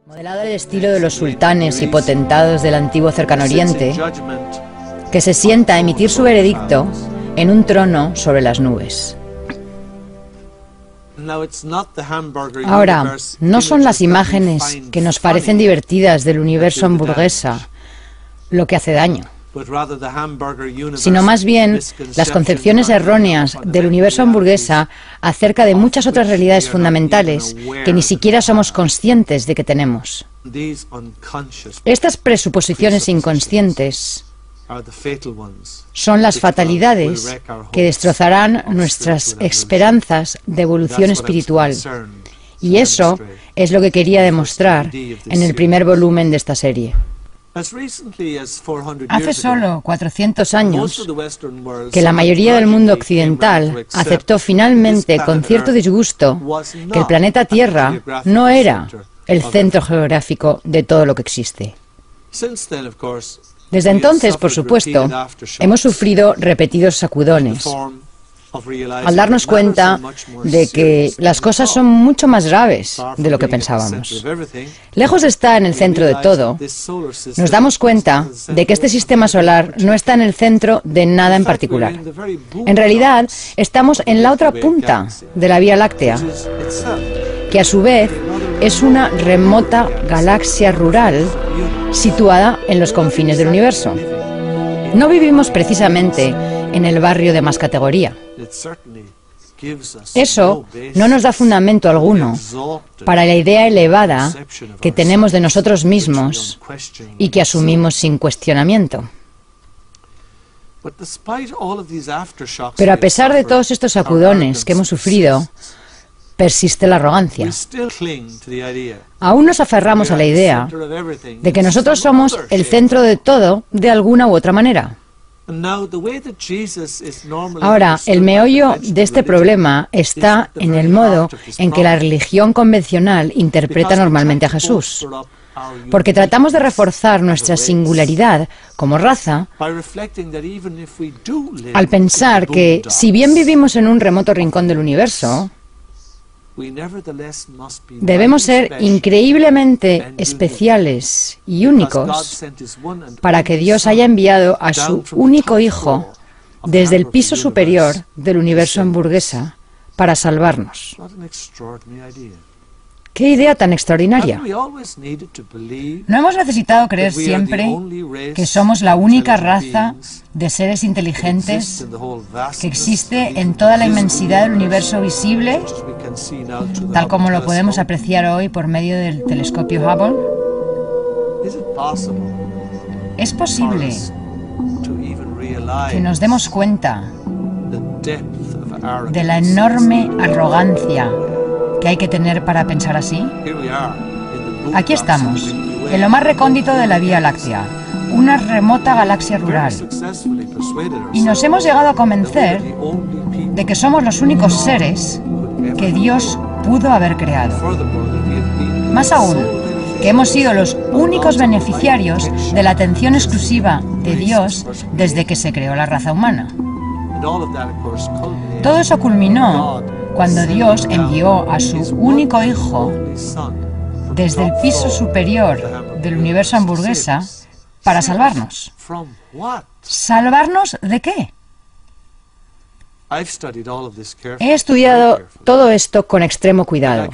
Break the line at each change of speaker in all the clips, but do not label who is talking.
Modelado al estilo de los sultanes y potentados del antiguo Cercano Oriente, que se sienta a emitir su veredicto en un trono sobre las nubes. Ahora, no son las imágenes que nos parecen divertidas del universo hamburguesa lo que hace daño, sino más bien las concepciones erróneas del universo hamburguesa acerca de muchas otras realidades fundamentales que ni siquiera somos conscientes de que tenemos. Estas presuposiciones inconscientes son las fatalidades que destrozarán nuestras esperanzas de evolución espiritual. Y eso es lo que quería demostrar en el primer volumen de esta serie. Hace solo 400 años que la mayoría del mundo occidental aceptó finalmente con cierto disgusto que el planeta Tierra no era el centro geográfico de todo lo que existe. Desde entonces, por supuesto, hemos sufrido repetidos sacudones al darnos cuenta de que las cosas son mucho más graves de lo que pensábamos. Lejos de estar en el centro de todo, nos damos cuenta de que este sistema solar no está en el centro de nada en particular. En realidad, estamos en la otra punta de la Vía Láctea, que a su vez es una remota galaxia rural situada en los confines del universo. No vivimos precisamente en el barrio de más categoría. Eso no nos da fundamento alguno para la idea elevada que tenemos de nosotros mismos y que asumimos sin cuestionamiento. Pero a pesar de todos estos sacudones que hemos sufrido, persiste la arrogancia. Aún nos aferramos a la idea de que nosotros somos el centro de todo de alguna u otra manera. Ahora, el meollo de este problema está en el modo en que la religión convencional interpreta normalmente a Jesús. Porque tratamos de reforzar nuestra singularidad como raza al pensar que, si bien vivimos en un remoto rincón del universo, debemos ser increíblemente especiales y únicos para que Dios haya enviado a su único Hijo desde el piso superior del universo hamburguesa para salvarnos. ¡Qué idea tan extraordinaria! ¿No hemos necesitado creer siempre que somos la única raza de seres inteligentes que existe en toda la inmensidad del universo visible, tal como lo podemos apreciar hoy por medio del telescopio Hubble? ¿Es posible que nos demos cuenta de la enorme arrogancia que hay que tener para pensar así? Aquí estamos, en lo más recóndito de la Vía Láctea, una remota galaxia rural, y nos hemos llegado a convencer de que somos los únicos seres que Dios pudo haber creado. Más aún, que hemos sido los únicos beneficiarios de la atención exclusiva de Dios desde que se creó la raza humana. Todo eso culminó cuando Dios envió a su único Hijo desde el piso superior del universo hamburguesa para salvarnos. ¿Salvarnos de qué? He estudiado todo esto con extremo cuidado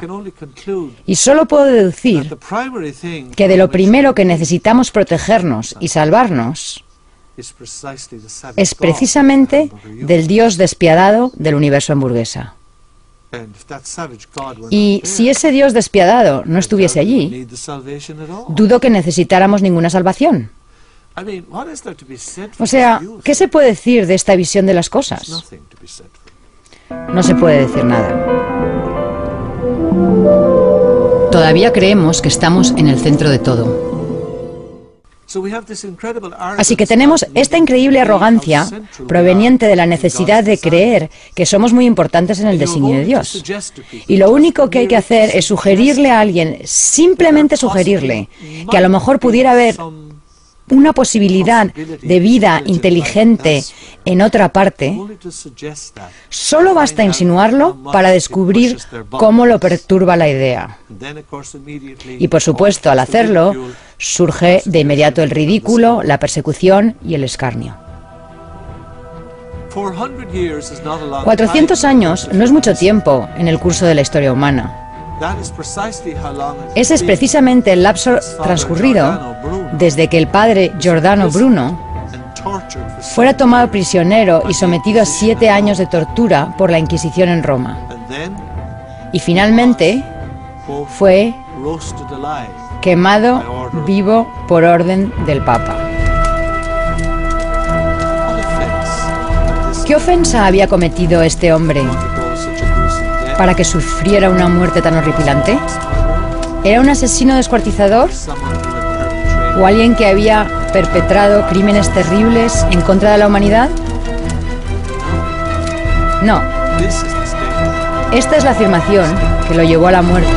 y solo puedo deducir que de lo primero que necesitamos protegernos y salvarnos es precisamente del Dios despiadado del universo hamburguesa. Y si ese Dios despiadado no estuviese allí, dudo que necesitáramos ninguna salvación. O sea, ¿qué se puede decir de esta visión de las cosas? No se puede decir nada. Todavía creemos que estamos en el centro de todo. Así que tenemos esta increíble arrogancia proveniente de la necesidad de creer que somos muy importantes en el designio de Dios. Y lo único que hay que hacer es sugerirle a alguien, simplemente sugerirle, que a lo mejor pudiera haber una posibilidad de vida inteligente en otra parte, solo basta insinuarlo para descubrir cómo lo perturba la idea. Y por supuesto, al hacerlo, surge de inmediato el ridículo, la persecución y el escarnio. 400 años no es mucho tiempo en el curso de la historia humana. Ese es precisamente el lapso transcurrido desde que el padre Giordano Bruno fuera tomado prisionero y sometido a 7 años de tortura por la Inquisición en Roma. Y finalmente fue quemado vivo por orden del Papa. ¿Qué ofensa había cometido este hombre para que sufriera una muerte tan horripilante? ¿Era un asesino descuartizador? ¿O alguien que había perpetrado crímenes terribles en contra de la humanidad? No. Esta es la afirmación que lo llevó a la muerte.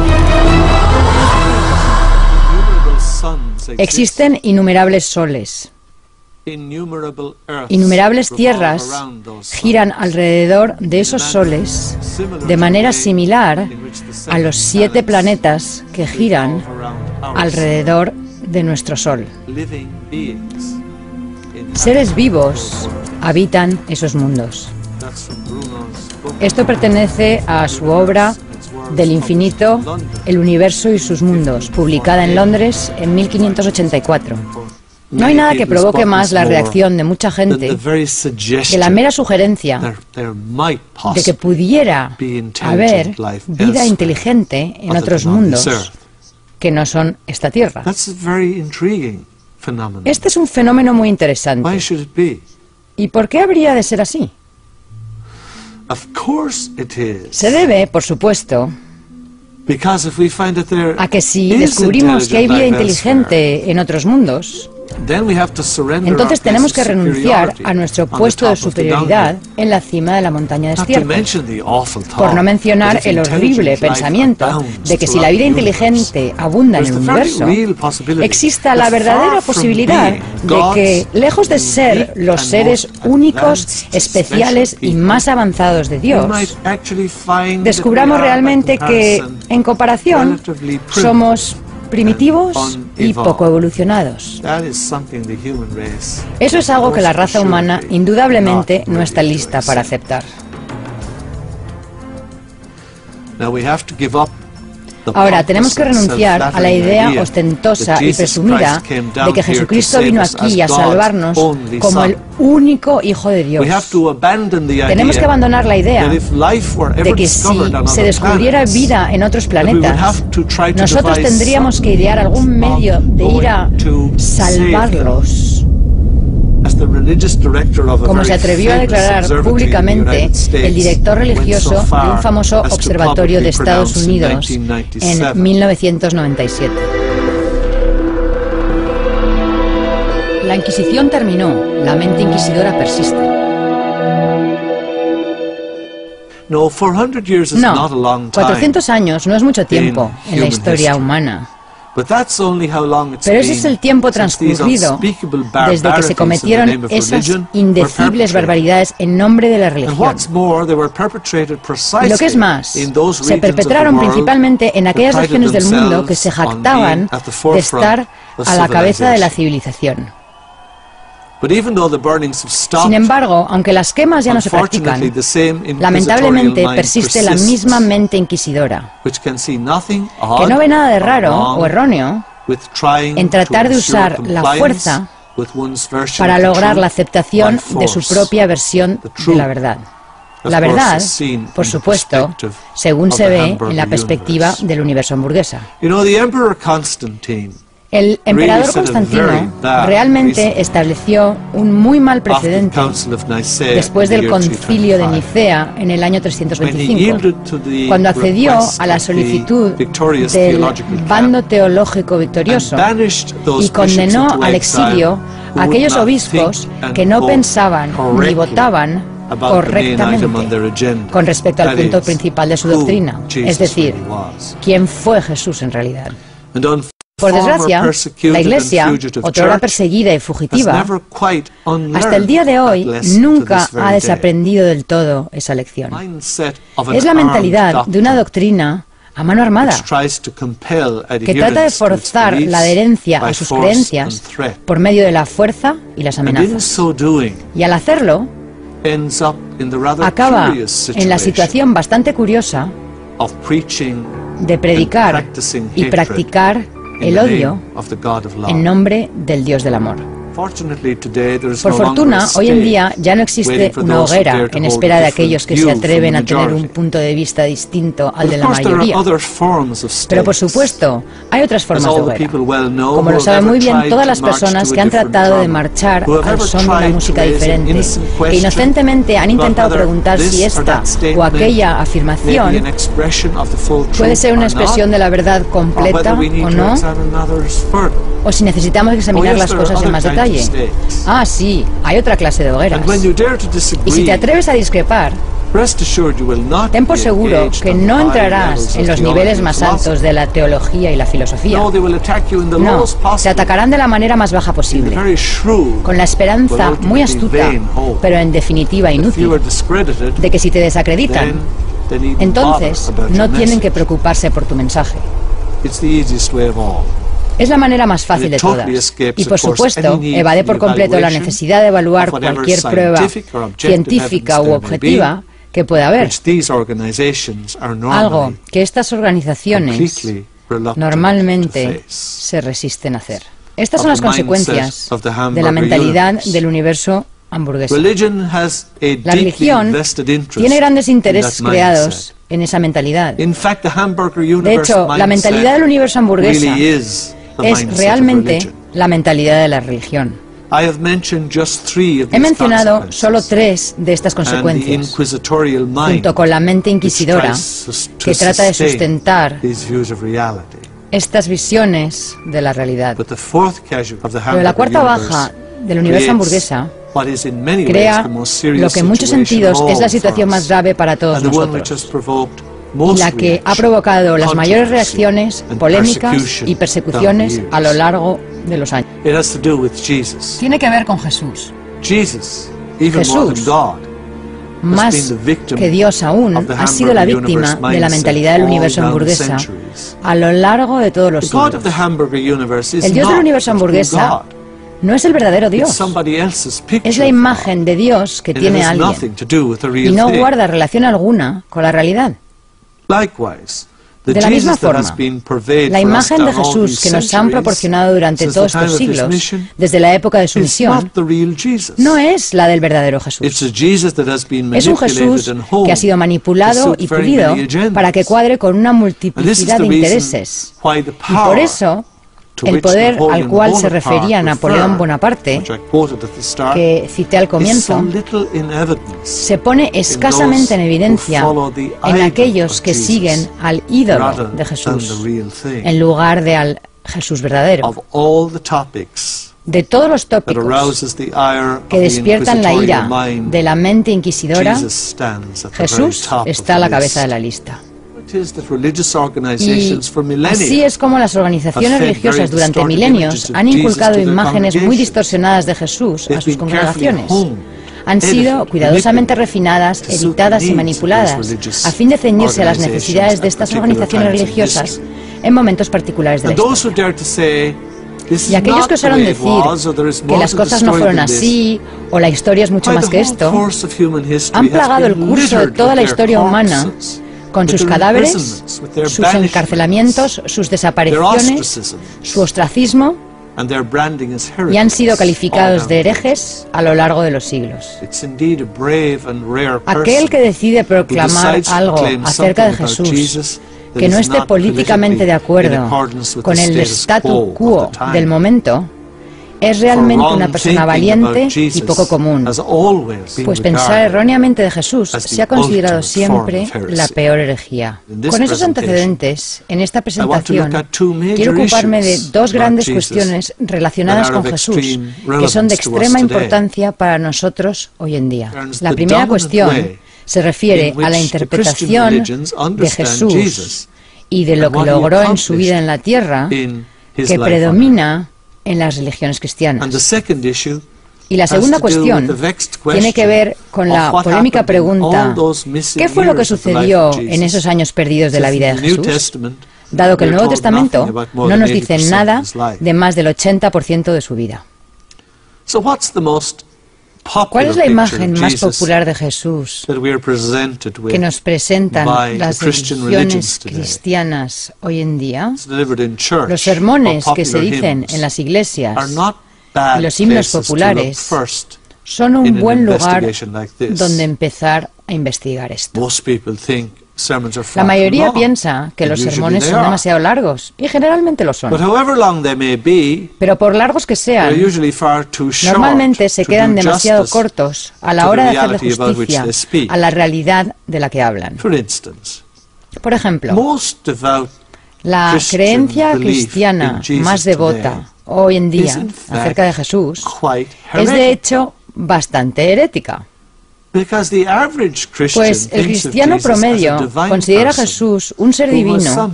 Existen innumerables soles. Innumerables tierras giran alrededor de esos soles de manera similar a los 7 planetas que giran alrededor de nuestro Sol. Seres vivos habitan esos mundos. Esto pertenece a su obra Del infinito, el universo y sus mundos, publicada en Londres en 1584. No hay nada que provoque más la reacción de mucha gente que la mera sugerencia de que pudiera haber vida inteligente en otros mundos que no son esta Tierra. Este es un fenómeno muy interesante. ¿Y por qué habría de ser así? Se debe, por supuesto, a que si descubrimos que hay vida inteligente en otros mundos, entonces tenemos que renunciar a nuestro puesto de superioridad en la cima de la montaña de estiércol. Por no mencionar el horrible pensamiento de que si la vida inteligente abunda en el universo, exista la verdadera posibilidad de que, lejos de ser los seres únicos, especiales y más avanzados de Dios, descubramos realmente que, en comparación, somos primitivos y poco evolucionados. Eso es algo que la raza humana indudablemente no está lista para aceptar. Ahora, tenemos que renunciar a la idea ostentosa y presumida de que Jesucristo vino aquí a salvarnos como el único Hijo de Dios. Tenemos que abandonar la idea de que si se descubriera vida en otros planetas, nosotros tendríamos que idear algún medio de ir a salvarlos. Como se atrevió a declarar públicamente el director religioso de un famoso observatorio de Estados Unidos en 1997. La Inquisición terminó, la mente inquisidora persiste. No, 400 años no es mucho tiempo en la historia humana. Pero ese es el tiempo transcurrido desde que se cometieron esas indecibles barbaridades en nombre de la religión. Y lo que es más, se perpetraron principalmente en aquellas regiones del mundo que se jactaban de estar a la cabeza de la civilización. Sin embargo, aunque las quemas ya no se practican, lamentablemente persiste la misma mente inquisidora, que no ve nada de raro o erróneo en tratar de usar la fuerza para lograr la aceptación de su propia versión de la verdad. La verdad, por supuesto, según se ve en la perspectiva del universo hamburguesa. El emperador Constantino realmente estableció un muy mal precedente después del concilio de Nicea en el año 325, cuando accedió a la solicitud del bando teológico victorioso y condenó al exilio a aquellos obispos que no pensaban ni votaban correctamente con respecto al punto principal de su doctrina, es decir, quién fue Jesús en realidad. Por desgracia, la Iglesia, otrora perseguida y fugitiva, hasta el día de hoy nunca ha desaprendido del todo esa lección. Es la mentalidad de una doctrina a mano armada, que trata de forzar la adherencia a sus creencias por medio de la fuerza y las amenazas. Y al hacerlo, acaba en la situación bastante curiosa de predicar y practicar el odio en nombre del Dios del amor. Por fortuna, hoy en día ya no existe una hoguera en espera de aquellos que se atreven a tener un punto de vista distinto al de la mayoría. Pero por supuesto, hay otras formas de hoguera. Como lo saben muy bien todas las personas que han tratado de marchar al son de una música diferente, que inocentemente han intentado preguntar si esta o aquella afirmación puede ser una expresión de la verdad completa o no, o si necesitamos examinar las cosas en más detalle. Ah, sí, hay otra clase de hogueras. Y si te atreves a discrepar, ten por seguro que no entrarás en los niveles más altos de la teología y la filosofía. No, te atacarán de la manera más baja posible, con la esperanza muy astuta, pero en definitiva inútil, de que si te desacreditan, entonces no tienen que preocuparse por tu mensaje. Es la manera más fácil de todas. Y por supuesto, evade por completo la necesidad de evaluar cualquier prueba científica u objetiva que pueda haber. Algo que estas organizaciones normalmente se resisten a hacer. Estas son las consecuencias de la mentalidad del universo hamburguesa. La religión tiene grandes intereses creados en esa mentalidad. De hecho, la mentalidad del universo hamburguesa es realmente la mentalidad de la religión. He mencionado solo 3 de estas consecuencias, junto con la mente inquisidora, que trata de sustentar estas visiones de la realidad. Pero la cuarta baja del universo hamburguesa crea lo que en muchos sentidos es la situación más grave para todos nosotros, y la que ha provocado las mayores reacciones, polémicas y persecuciones a lo largo de los años. Tiene que ver con Jesús. Jesús, más que Dios aún, ha sido la víctima de la mentalidad del universo hamburguesa a lo largo de todos los siglos. El Dios del universo hamburguesa no es el verdadero Dios, es la imagen de Dios que tiene alguien, y no guarda relación alguna con la realidad. De la misma forma, la imagen de Jesús que nos han proporcionado durante todos estos siglos, desde la época de su misión, no es la del verdadero Jesús. Es un Jesús que ha sido manipulado y pulido para que cuadre con una multiplicidad de intereses. Y por eso, el poder al cual se refería Napoleón Bonaparte, que cité al comienzo, se pone escasamente en evidencia en aquellos que siguen al ídolo de Jesús, en lugar de al Jesús verdadero. De todos los tópicos que despiertan la ira de la mente inquisidora, Jesús está a la cabeza de la lista. Y así es como las organizaciones religiosas durante milenios han inculcado imágenes muy distorsionadas de Jesús a sus congregaciones. Han sido cuidadosamente refinadas, editadas y manipuladas a fin de ceñirse a las necesidades de estas organizaciones religiosas en momentos particulares de la historia. Y aquellos que osaron decir que las cosas no fueron así, o la historia es mucho más que esto, han plagado el curso de toda la historia humana con sus cadáveres, sus encarcelamientos, sus desapariciones, su ostracismo, y han sido calificados de herejes a lo largo de los siglos. Aquel que decide proclamar algo acerca de Jesús que no esté políticamente de acuerdo con el statu quo del momento, es realmente una persona valiente y poco común, pues pensar erróneamente de Jesús se ha considerado siempre la peor herejía. Con esos antecedentes, en esta presentación, quiero ocuparme de 2 grandes cuestiones relacionadas con Jesús, que son de extrema importancia para nosotros hoy en día. La primera cuestión se refiere a la interpretación de Jesús y de lo que logró en su vida en la tierra que predomina en las religiones cristianas. Y la segunda cuestión tiene que ver con la polémica pregunta: ¿qué fue lo que sucedió en esos años perdidos de la vida de Jesús? Dado que el Nuevo Testamento no nos dice nada de más del 80% de su vida. ¿Cuál es la imagen más popular de Jesús que nos presentan las religiones cristianas hoy en día? Los sermones que se dicen en las iglesias y los himnos populares son un buen lugar donde empezar a investigar esto. La mayoría piensa que los sermones son demasiado largos, y generalmente lo son. Pero por largos que sean, normalmente se quedan demasiado cortos a la hora de hacerle justicia a la realidad de la que hablan. Por ejemplo, la creencia cristiana más devota hoy en día acerca de Jesús es de hecho bastante herética. Pues el cristiano promedio considera a Jesús un ser divino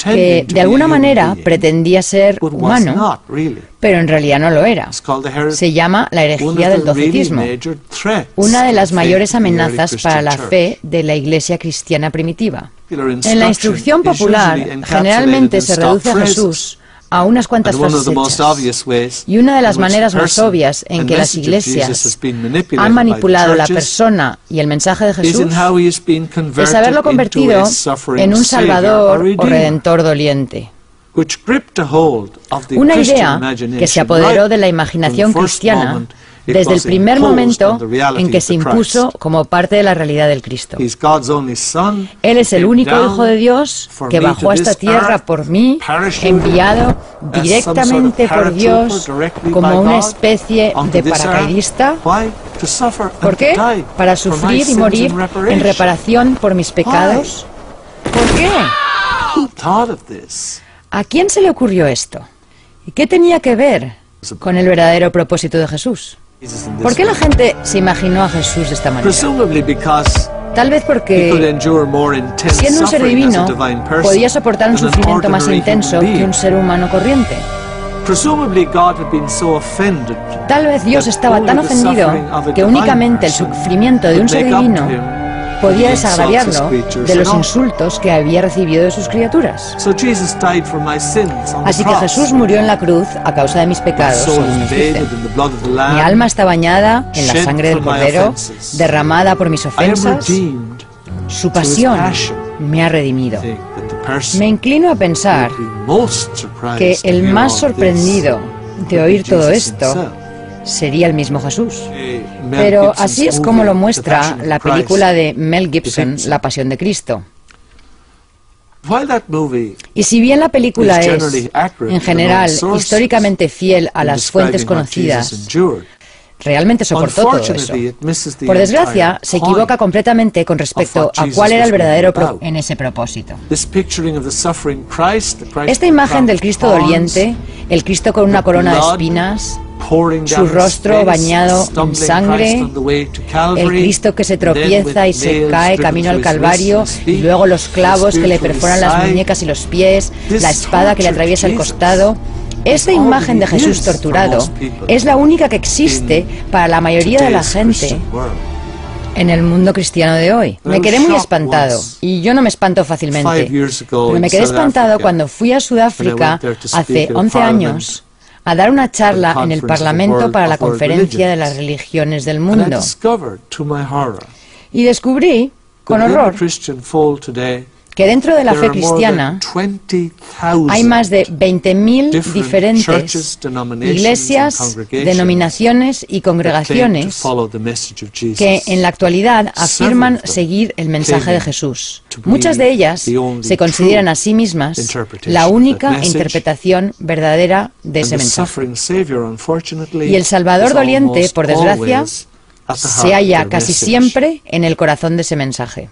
que de alguna manera pretendía ser humano, pero en realidad no lo era. Se llama la herejía del docetismo, una de las mayores amenazas para la fe de la Iglesia cristiana primitiva. En la instrucción popular generalmente se reduce a Jesús a unas cuantas frases hechas. Y una de las maneras más obvias en que las iglesias han manipulado la persona y el mensaje de Jesús es haberlo convertido en un salvador o redentor doliente. Una idea que se apoderó de la imaginación cristiana desde el primer momento en que se impuso como parte de la realidad del Cristo. Él es el único Hijo de Dios que bajó a esta tierra por mí, enviado directamente por Dios como una especie de paracaidista. ¿Por qué? Para sufrir y morir en reparación por mis pecados. ¿Por qué? ¿A quién se le ocurrió esto? ¿Y qué tenía que ver con el verdadero propósito de Jesús? ¿Por qué la gente se imaginó a Jesús de esta manera? Tal vez porque, siendo un ser divino, podía soportar un sufrimiento más intenso que un ser humano corriente. Tal vez Dios estaba tan ofendido que únicamente el sufrimiento de un ser divino podía desagraviarlo de los insultos que había recibido de sus criaturas. Así que Jesús murió en la cruz a causa de mis pecados, según nos dice. Mi alma está bañada en la sangre del Cordero, derramada por mis ofensas. Su pasión me ha redimido. Me inclino a pensar que el más sorprendido de oír todo esto sería el mismo Jesús. Pero así es como lo muestra la película de Mel Gibson, La Pasión de Cristo. Y si bien la película es, en general, históricamente fiel a las fuentes conocidas, realmente soportó todo eso. Por desgracia, se equivoca completamente con respecto a cuál era el verdadero en ese propósito. Esta imagen del Cristo doliente, el Cristo con una corona de espinas, su rostro bañado en sangre, el Cristo que se tropieza y se cae camino al Calvario, y luego los clavos que le perforan las muñecas y los pies, la espada que le atraviesa el costado. Esta imagen de Jesús torturado es la única que existe para la mayoría de la gente en el mundo cristiano de hoy. Me quedé muy espantado, y yo no me espanto fácilmente, pero me quedé espantado cuando fui a Sudáfrica hace 11 años a dar una charla en el Parlamento para la Conferencia de las Religiones del Mundo. Y descubrí, con horror, que dentro de la fe cristiana hay más de 20.000 diferentes iglesias, denominaciones y congregaciones que en la actualidad afirman seguir el mensaje de Jesús. Muchas de ellas se consideran a sí mismas la única interpretación verdadera de ese mensaje. Y el Salvador doliente, por desgracia, se halla casi siempre en el corazón de ese mensaje.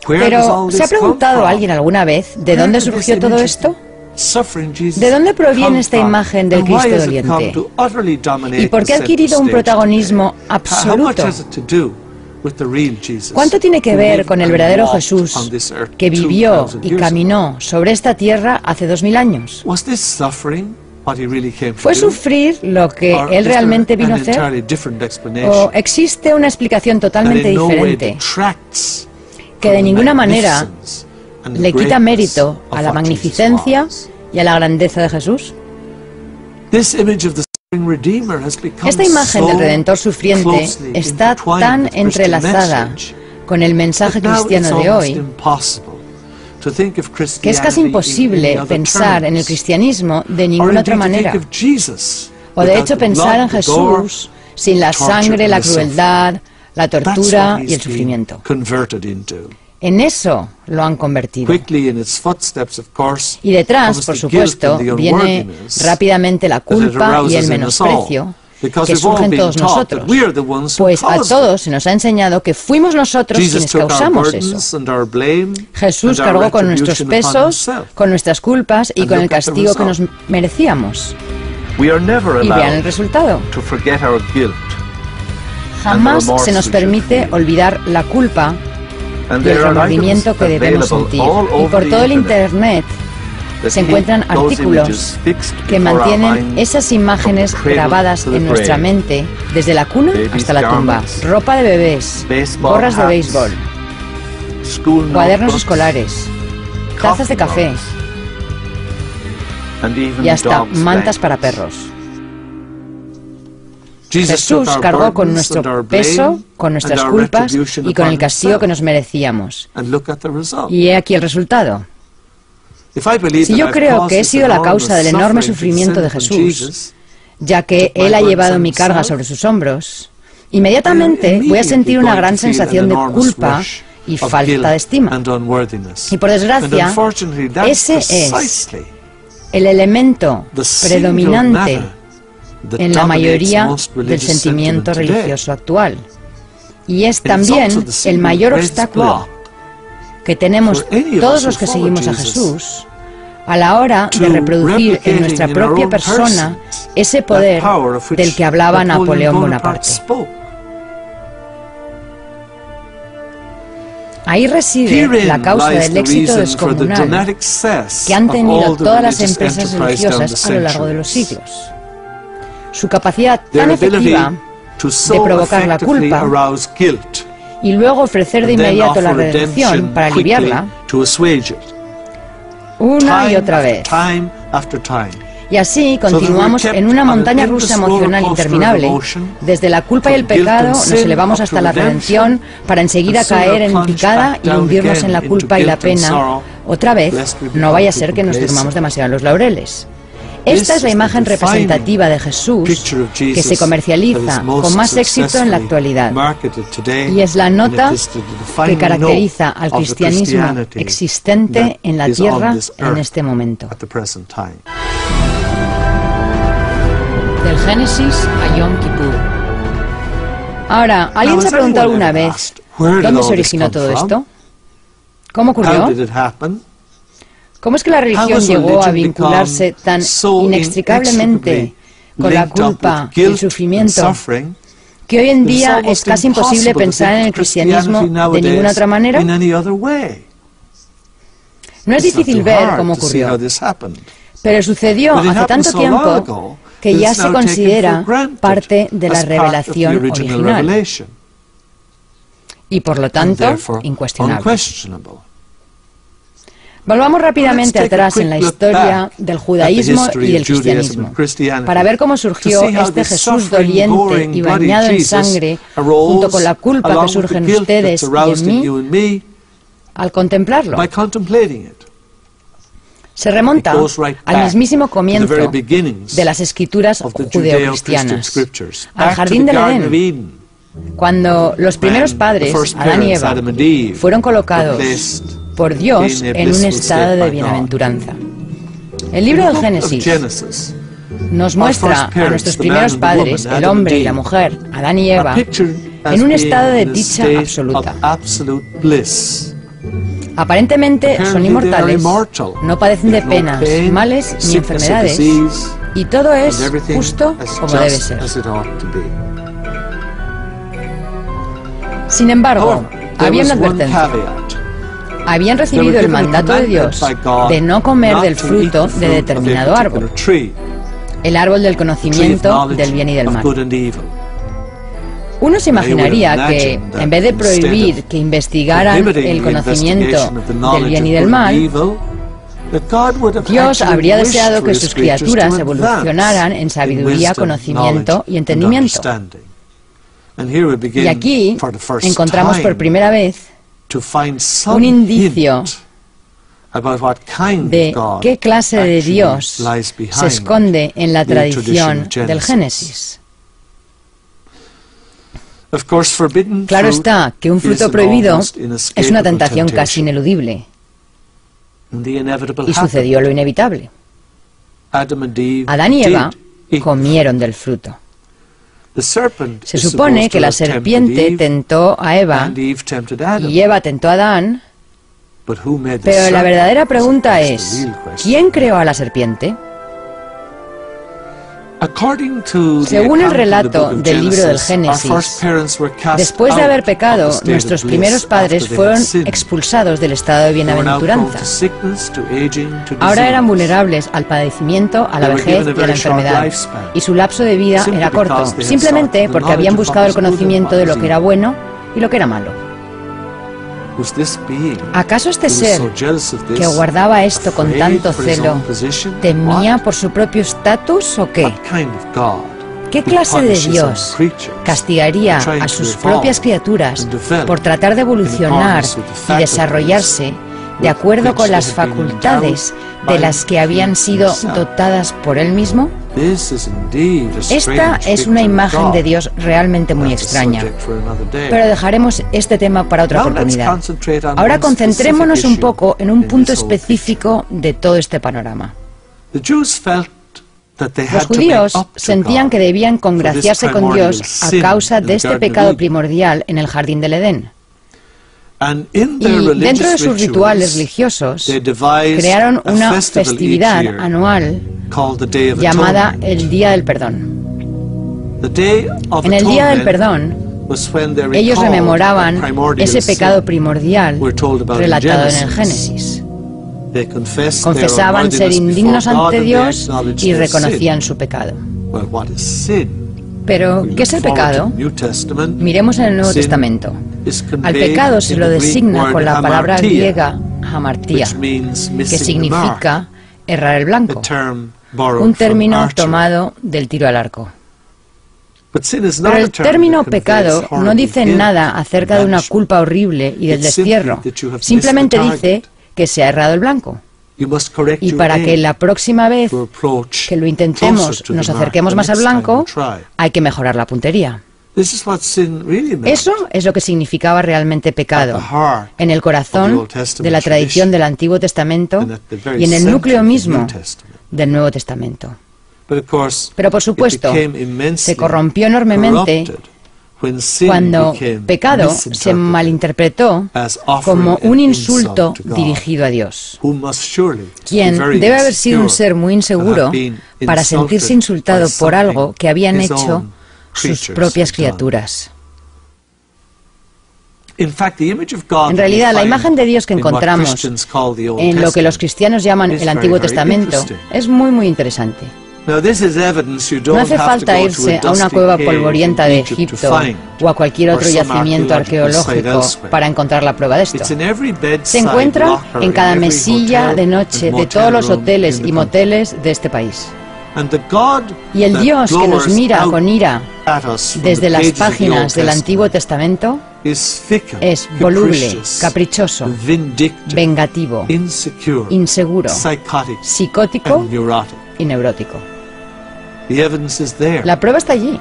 Pero, ¿se ha preguntado alguien alguna vez de dónde surgió todo esto? ¿De dónde proviene esta imagen del Cristo doliente? ¿Y por qué ha adquirido un protagonismo absoluto? ¿Cuánto tiene que ver con el verdadero Jesús que vivió y caminó sobre esta tierra hace 2000 años? ¿Fue sufrir lo que Él realmente vino a hacer? ¿O existe una explicación totalmente diferente que de ninguna manera le quita mérito a la magnificencia y a la grandeza de Jesús? Esta imagen del Redentor sufriente está tan entrelazada con el mensaje cristiano de hoy que es casi imposible pensar en el cristianismo de ninguna otra manera, o de hecho pensar en Jesús sin la sangre, la crueldad, la tortura y el sufrimiento. En eso lo han convertido. Y detrás, por supuesto, viene rápidamente la culpa y el menosprecio que surgen todos nosotros, pues a todos se nos ha enseñado que fuimos nosotros quienes causamos eso. Jesús cargó con nuestros pesos, con nuestras culpas y con el castigo que nos merecíamos. Y vean el resultado. Jamás se nos permite olvidar la culpa y el remordimiento que debemos sentir. Y por todo el Internet se encuentran artículos que mantienen esas imágenes grabadas en nuestra mente desde la cuna hasta la tumba. Ropa de bebés, gorras de béisbol, cuadernos escolares, tazas de café y hasta mantas para perros. Jesús cargó con nuestro peso, con nuestras culpas y con el castigo que nos merecíamos. Y he aquí el resultado. Si yo creo que he sido la causa del enorme sufrimiento de Jesús, ya que Él ha llevado mi carga sobre sus hombros, inmediatamente voy a sentir una gran sensación de culpa y falta de estima. Y por desgracia, ese es el elemento predominante en la mayoría del sentimiento religioso actual. Y es también el mayor obstáculo que tenemos todos los que seguimos a Jesús a la hora de reproducir en nuestra propia persona ese poder del que hablaba Napoleón Bonaparte. Ahí reside la causa del éxito descomunal que han tenido todas las empresas religiosas a lo largo de los siglos. Su capacidad tan efectiva de provocar la culpa y luego ofrecer de inmediato la redención para aliviarla una y otra vez. Y así continuamos en una montaña rusa emocional interminable. Desde la culpa y el pecado nos elevamos hasta la redención para enseguida caer en picada y hundirnos en la culpa y la pena. Otra vez, no vaya a ser que nos durmamos demasiado en los laureles. Esta es la imagen representativa de Jesús que se comercializa con más éxito en la actualidad y es la nota que caracteriza al cristianismo existente en la tierra en este momento. Del Génesis a Yom Kippur. Ahora, ¿alguien se ha preguntado alguna vez dónde se originó todo esto? ¿Cómo ocurrió? ¿Cómo es que la religión llegó a vincularse tan inextricablemente con la culpa y el sufrimiento que hoy en día es casi imposible pensar en el cristianismo de ninguna otra manera? No es difícil ver cómo ocurrió, pero sucedió hace tanto tiempo que ya se considera parte de la revelación original y por lo tanto incuestionable. Volvamos rápidamente atrás en la historia del judaísmo y del cristianismo para ver cómo surgió este Jesús doliente y bañado en sangre junto con la culpa que surge en ustedes y en mí al contemplarlo. Se remonta al mismísimo comienzo de las escrituras judeocristianas, al jardín del Edén, cuando los primeros padres, Adán y Eva, fueron colocados por Dios en un estado de bienaventuranza. El libro del Génesis nos muestra a nuestros primeros padres, el hombre y la mujer, Adán y Eva, en un estado de dicha absoluta. Aparentemente son inmortales, no padecen de penas, males ni enfermedades, y todo es justo como debe ser. Sin embargo, había una advertencia. Habían recibido el mandato de Dios de no comer del fruto de determinado árbol, el árbol del conocimiento del bien y del mal. Uno se imaginaría que, en vez de prohibir que investigaran el conocimiento del bien y del mal, Dios habría deseado que sus criaturas evolucionaran en sabiduría, conocimiento y entendimiento. Y aquí encontramos por primera vez un indicio de qué clase de Dios se esconde en la tradición del Génesis. Claro está que un fruto prohibido es una tentación casi ineludible. Y sucedió lo inevitable. Adán y Eva comieron del fruto. Se supone que la serpiente tentó a Eva y Eva tentó a Adán, pero la verdadera pregunta es, ¿quién creó a la serpiente? Según el relato del libro del Génesis, después de haber pecado, nuestros primeros padres fueron expulsados del estado de bienaventuranza. Ahora eran vulnerables al padecimiento, a la vejez y a la enfermedad, y su lapso de vida era corto, simplemente porque habían buscado el conocimiento de lo que era bueno y lo que era malo. ¿Acaso este ser que guardaba esto con tanto celo temía por su propio estatus o qué? ¿Qué clase de Dios castigaría a sus propias criaturas por tratar de evolucionar y desarrollarse de acuerdo con las facultades de las que habían sido dotadas por Él mismo? Esta es una imagen de Dios realmente muy extraña, pero dejaremos este tema para otra oportunidad. Ahora concentrémonos un poco en un punto específico de todo este panorama. Los judíos sentían que debían congraciarse con Dios a causa de este pecado primordial en el jardín del Edén. Y dentro de sus rituales religiosos, crearon una festividad anual llamada el Día del Perdón. En el Día del Perdón, ellos rememoraban ese pecado primordial relatado en el Génesis. Confesaban ser indignos ante Dios y reconocían su pecado. Pero, ¿qué es el pecado? Miremos en el Nuevo Testamento. Al pecado se lo designa con la palabra griega hamartía, que significa errar el blanco, un término tomado del tiro al arco. Pero el término pecado no dice nada acerca de una culpa horrible y del destierro, simplemente dice que se ha errado el blanco. Y para que la próxima vez que lo intentemos nos acerquemos más al blanco, hay que mejorar la puntería. Eso es lo que significaba realmente pecado, en el corazón de la tradición del Antiguo Testamento y en el núcleo mismo del Nuevo Testamento. Pero por supuesto, se corrompió enormemente cuando pecado se malinterpretó como un insulto dirigido a Dios, quien debe haber sido un ser muy inseguro para sentirse insultado por algo que habían hecho sus propias criaturas. En realidad, la imagen de Dios que encontramos en lo que los cristianos llaman el Antiguo Testamento es muy interesante. No hace falta irse a una cueva polvorienta de Egipto o a cualquier otro yacimiento arqueológico para encontrar la prueba de esto. Se encuentra en cada mesilla de noche de todos los hoteles y moteles de este país. Y el Dios que nos mira con ira desde las páginas del Antiguo Testamento es voluble, caprichoso, vengativo, inseguro, psicótico y neurótico. La prueba está allí.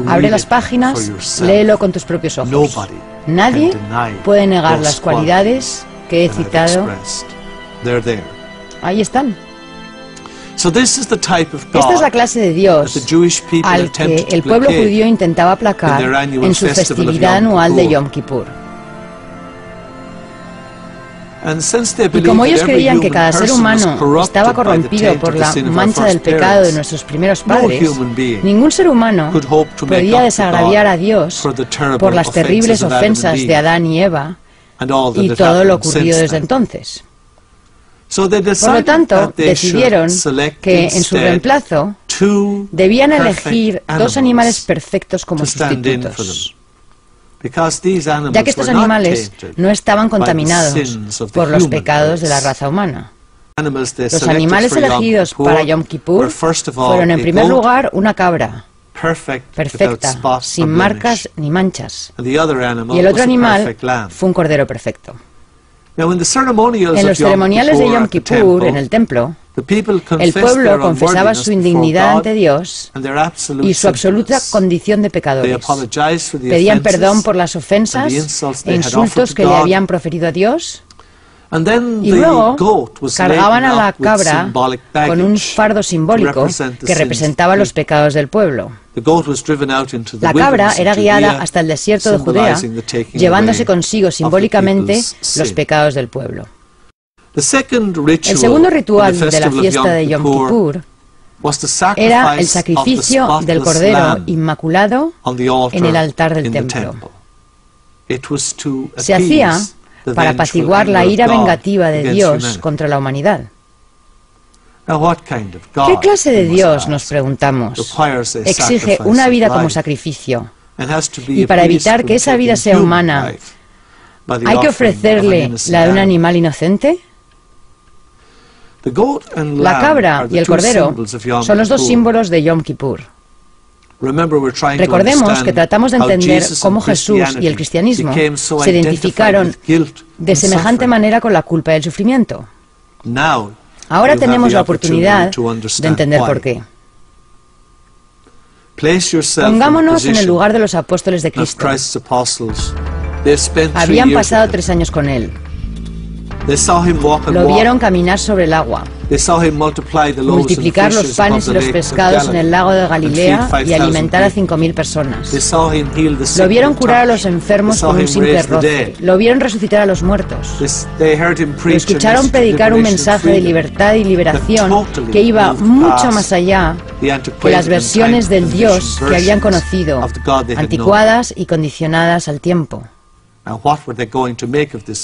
Abre las páginas, léelo con tus propios ojos. Nadie puede negar las cualidades que he citado. Ahí están. Esta es la clase de Dios al que el pueblo judío intentaba aplacar en su festividad anual de Yom Kippur. Y como ellos creían que cada ser humano estaba corrompido por la mancha del pecado de nuestros primeros padres, ningún ser humano podía desagraviar a Dios por las terribles ofensas de Adán y Eva y todo lo ocurrido desde entonces. Por lo tanto, decidieron que en su reemplazo debían elegir 2 animales perfectos como sustitutos, ya que estos animales no estaban contaminados por los pecados de la raza humana. Los animales elegidos para Yom Kippur fueron, en primer lugar, una cabra perfecta, sin marcas ni manchas, y el otro animal fue un cordero perfecto. En los ceremoniales de Yom Kippur en el templo, el pueblo confesaba su indignidad ante Dios y su absoluta condición de pecadores. Pedían perdón por las ofensas e insultos que le habían proferido a Dios, y luego cargaban a la cabra con un fardo simbólico que representaba los pecados del pueblo. La cabra era guiada hasta el desierto de Judea, llevándose consigo simbólicamente los pecados del pueblo. El segundo ritual de la fiesta de Yom Kippur era el sacrificio del cordero inmaculado en el altar del templo. Se hacía para apaciguar la ira vengativa de Dios contra la humanidad. ¿Qué clase de Dios, nos preguntamos, exige una vida como sacrificio? Y para evitar que esa vida sea humana, ¿hay que ofrecerle la de un animal inocente? La cabra y el cordero son los 2 símbolos de Yom Kippur. Recordemos que tratamos de entender cómo Jesús y el cristianismo se identificaron de semejante manera con la culpa y el sufrimiento. Ahora tenemos la oportunidad de entender por qué. Pongámonos en el lugar de los apóstoles de Cristo. Habían pasado 3 años con Él. Lo vieron caminar sobre el agua, multiplicar los panes y los pescados en el lago de Galilea y alimentar a 5.000 personas. Lo vieron curar a los enfermos con un simple roce. Lo vieron resucitar a los muertos. Lo escucharon predicar un mensaje de libertad y liberación que iba mucho más allá que las versiones del Dios que habían conocido, anticuadas y condicionadas al tiempo.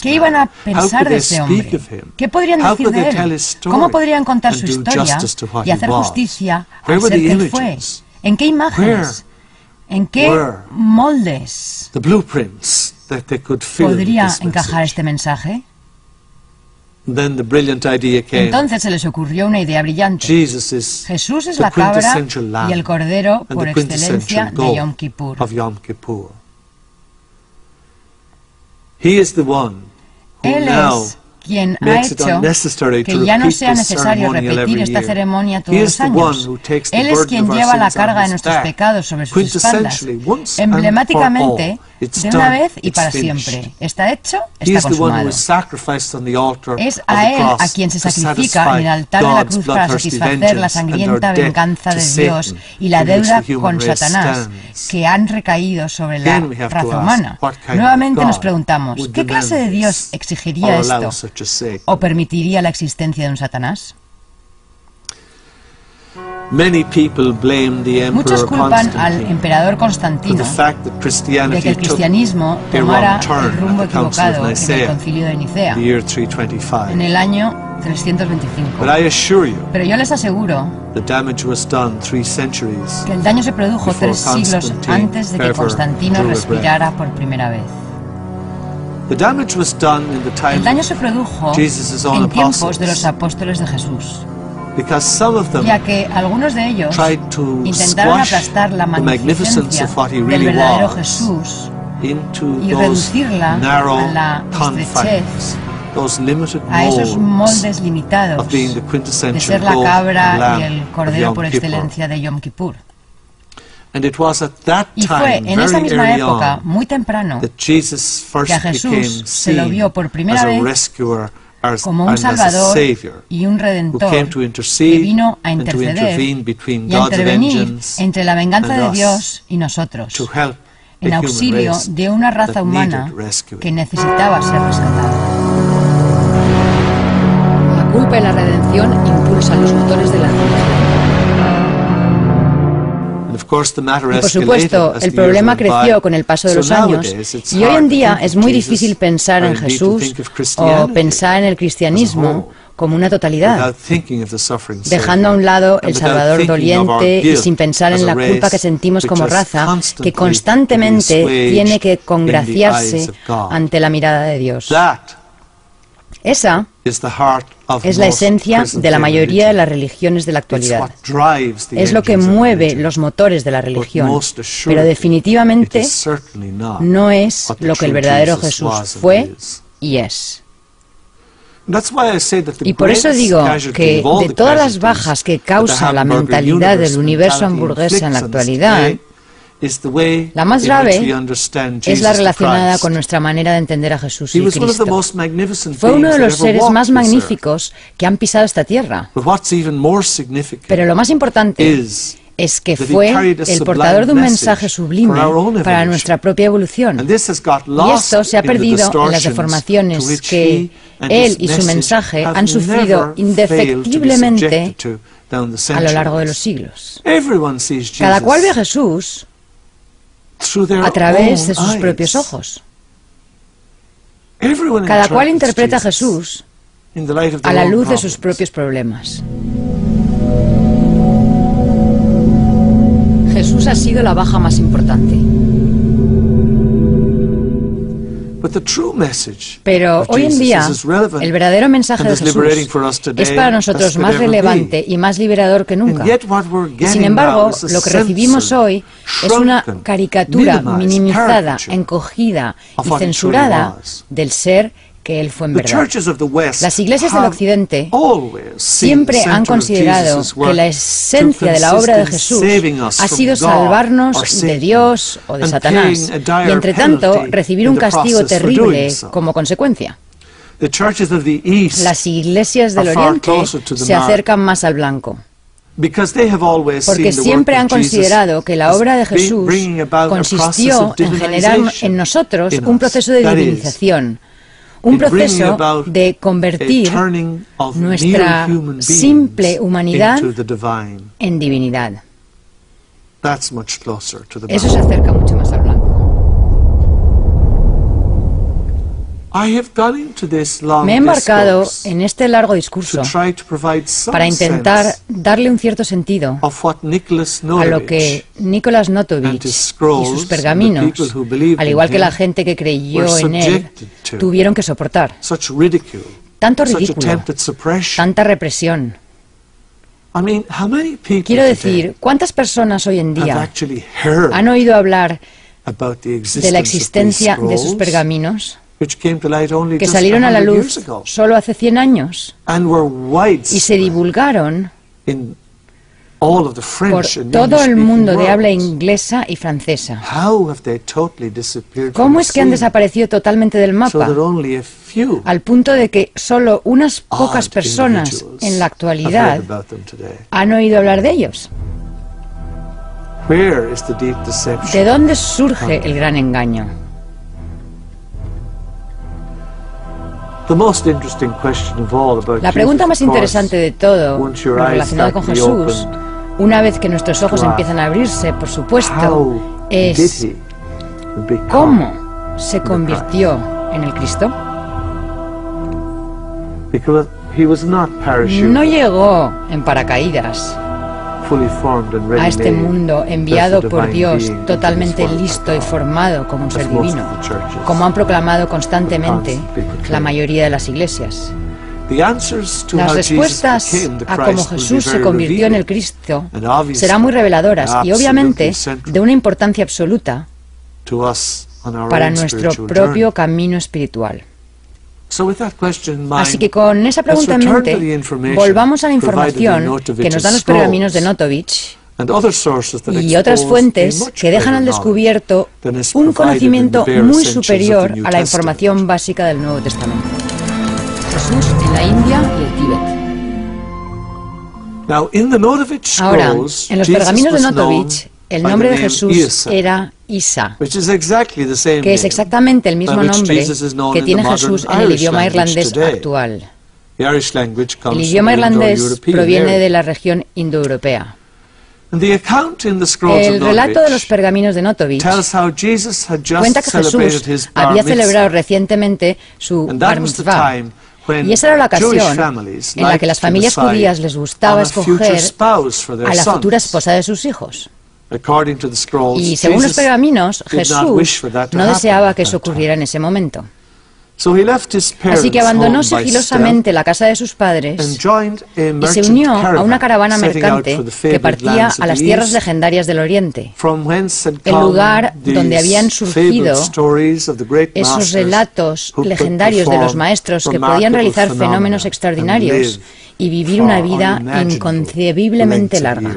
¿Qué iban a pensar de ese hombre? ¿Qué podrían decir de él? ¿Cómo podrían contar su historia y hacer justicia al ser que él fue? ¿En qué imágenes? ¿En qué moldes podría encajar este mensaje? Entonces se les ocurrió una idea brillante. Jesús es la cabra y el cordero por excelencia de Yom Kippur. Él es quien ha hecho que ya no sea necesario repetir esta ceremonia todos los años. Él es quien lleva la carga de nuestros pecados sobre sus espaldas, emblemáticamente, de una vez y para siempre. Está hecho, está consumado. Es a Él a quien se sacrifica en el altar de la cruz para satisfacer la sangrienta venganza de Dios y la deuda con Satanás que han recaído sobre la raza humana. Nuevamente nos preguntamos, ¿qué clase de Dios exigiría esto? ¿O permitiría la existencia de un Satanás? Muchos culpan al emperador Constantino de que el cristianismo tomara el rumbo equivocado en el concilio de Nicea en el año 325. Pero yo les aseguro que el daño se produjo 3 siglos antes de que Constantino respirara por primera vez. El daño se produjo en tiempos de los apóstoles de Jesús, ya que algunos de ellos intentaron aplastar la magnificencia del verdadero Jesús y reducirla a la estrechez, a esos moldes limitados de ser la cabra y el cordero por excelencia de Yom Kippur. Y fue en esa misma época, muy temprano, que a Jesús se lo vio por primera vez como un Salvador y un Redentor que vino a interceder y a intervenir entre la venganza de Dios y nosotros, en auxilio de una raza humana que necesitaba ser rescatada. culpa y la redención impulsan los motores de la religión. Y por supuesto, el problema creció con el paso de los años y hoy en día es muy difícil pensar en Jesús o pensar en el cristianismo como una totalidad, dejando a un lado el Salvador doliente y sin pensar en la culpa que sentimos como raza, que constantemente tiene que congraciarse ante la mirada de Dios. Esa es la esencia de la mayoría de las religiones de la actualidad. Es lo que mueve los motores de la religión, pero definitivamente no es lo que el verdadero Jesús fue y es. Y por eso digo que de todas las bajas que causa la mentalidad del universo hamburguesa en la actualidad, la más grave es la relacionada con nuestra manera de entender a Jesús y Cristo. Fue uno de los seres más magníficos que han pisado esta tierra. Pero lo más importante es que fue el portador de un mensaje sublime para nuestra propia evolución. Y esto se ha perdido en las deformaciones que él y su mensaje han sufrido indefectiblemente a lo largo de los siglos. Cada cual ve a Jesús a través de sus propios ojos. Cada cual interpreta a Jesús a la luz de sus propios problemas. Jesús ha sido la baja más importante. Pero hoy en día, el verdadero mensaje de Jesús es para nosotros más relevante y más liberador que nunca. Y sin embargo, lo que recibimos hoy es una caricatura minimizada, encogida y censurada del ser que Él fue en verdad. Las iglesias del Occidente siempre han considerado que la esencia de la obra de Jesús ha sido salvarnos de Dios o de Satanás y, entre tanto, recibir un castigo terrible como consecuencia. Las iglesias del Oriente se acercan más al blanco, porque siempre han considerado que la obra de Jesús consistió en generar en nosotros un proceso de divinización, un proceso de convertir nuestra simple humanidad en divinidad. Eso se acerca mucho más al blanco. Me he embarcado en este largo discurso para intentar darle un cierto sentido a lo que Nicholas Notovich y sus pergaminos, al igual que la gente que creyó en él, tuvieron que soportar. Tanto ridículo, tanta represión. Quiero decir, ¿cuántas personas hoy en día han oído hablar de la existencia de sus pergaminos, que salieron a la luz solo hace 100 años y se divulgaron por todo el mundo de habla inglesa y francesa? ¿Cómo es que han desaparecido totalmente del mapa, al punto de que solo unas pocas personas en la actualidad han oído hablar de ellos? ¿De dónde surge el gran engaño? La pregunta más interesante de todo, relacionada con Jesús, una vez que nuestros ojos empiezan a abrirse, por supuesto, es ¿cómo se convirtió en el Cristo? No llegó en paracaídas a este mundo enviado por Dios, totalmente listo y formado como un ser divino, como han proclamado constantemente la mayoría de las iglesias. Las respuestas a cómo Jesús se convirtió en el Cristo serán muy reveladoras y obviamente de una importancia absoluta para nuestro propio camino espiritual. Así que con esa pregunta en mente, volvamos a la información que nos dan los pergaminos de Notovich y otras fuentes que dejan al descubierto un conocimiento muy superior a la información básica del Nuevo Testamento. Jesús en la India y el Tíbet. Ahora, en los pergaminos de Notovich, el nombre de Jesús era Isa, que es exactamente el mismo nombre que tiene Jesús en el idioma irlandés actual. El idioma irlandés proviene de la región indoeuropea. El relato de los pergaminos de Notovich cuenta que Jesús había celebrado recientemente su Bar Mitzvah, y esa era la ocasión en la que las familias judías les gustaba escoger a la futura esposa de sus hijos. Y según los pergaminos, Jesús no deseaba que eso ocurriera en ese momento. Así que abandonó sigilosamente la casa de sus padres y se unió a una caravana mercante que partía a las tierras legendarias del Oriente, el lugar donde habían surgido esos relatos legendarios de los maestros que podían realizar fenómenos extraordinarios y vivir una vida inconcebiblemente larga.